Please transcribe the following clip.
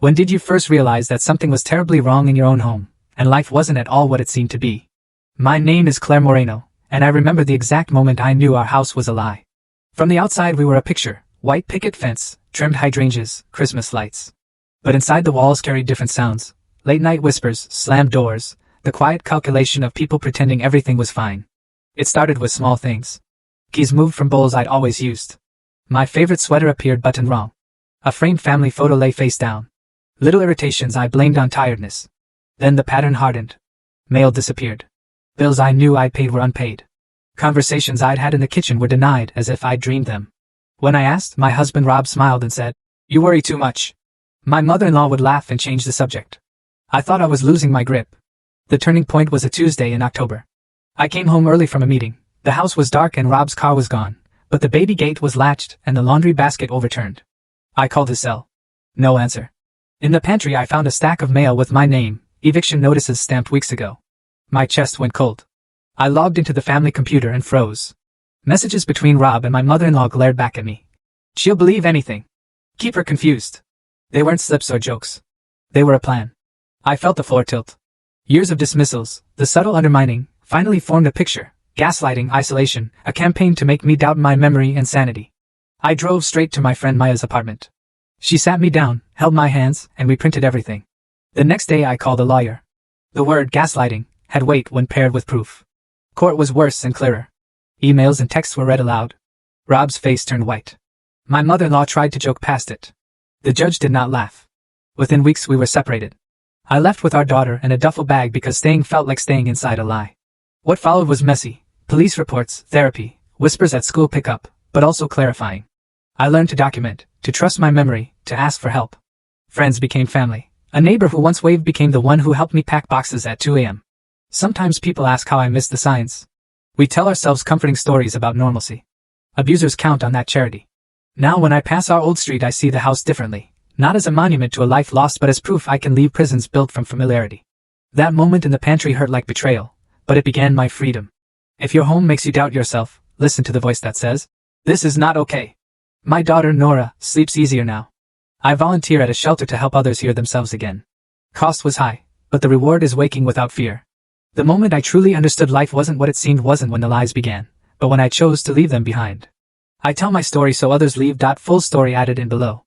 When did you first realize that something was terribly wrong in your own home, and life wasn't at all what it seemed to be? My name is Claire Moreno, and I remember the exact moment I knew our house was a lie. From the outside we were a picture: white picket fence, trimmed hydrangeas, Christmas lights. But inside the walls carried different sounds: late-night whispers, slammed doors, the quiet calculation of people pretending everything was fine. It started with small things. Keys moved from bowls I'd always used. My favorite sweater appeared buttoned wrong. A framed family photo lay face down. Little irritations I blamed on tiredness. Then the pattern hardened. Mail disappeared. Bills I knew I'd paid were unpaid. Conversations I'd had in the kitchen were denied as if I'd dreamed them. When I asked, my husband Rob smiled and said, "You worry too much." My mother-in-law would laugh and change the subject. I thought I was losing my grip. The turning point was a Tuesday in October. I came home early from a meeting. The house was dark and Rob's car was gone, but the baby gate was latched and the laundry basket overturned. I called his cell. No answer. In the pantry I found a stack of mail with my name, eviction notices stamped weeks ago. My chest went cold. I logged into the family computer and froze. Messages between Rob and my mother-in-law glared back at me. She'll believe anything. Keep her confused. They weren't slips or jokes. They were a plan. I felt the floor tilt. Years of dismissals, the subtle undermining, finally formed a picture: gaslighting, isolation, a campaign to make me doubt my memory and sanity. I drove straight to my friend Maya's apartment. She sat me down, held my hands, and we printed everything. The next day I called a lawyer. The word gaslighting had weight when paired with proof. Court was worse and clearer. Emails and texts were read aloud. Rob's face turned white. My mother-in-law tried to joke past it. The judge did not laugh. Within weeks we were separated. I left with our daughter and a duffel bag because staying felt like staying inside a lie. What followed was messy: police reports, therapy, whispers at school pickup, but also clarifying. I learned to document, to trust my memory, to ask for help. Friends became family. A neighbor who once waved became the one who helped me pack boxes at 2 a.m. Sometimes people ask how I missed the signs. We tell ourselves comforting stories about normalcy. Abusers count on that charity. Now when I pass our old street I see the house differently, not as a monument to a life lost but as proof I can leave prisons built from familiarity. That moment in the pantry hurt like betrayal, but it began my freedom. If your home makes you doubt yourself, listen to the voice that says, "This is not okay." My daughter Nora sleeps easier now. I volunteer at a shelter to help others hear themselves again. Cost was high, but the reward is waking without fear. The moment I truly understood life wasn't what it seemed wasn't when the lies began, but when I chose to leave them behind. I tell my story so others leave. Full story added in below.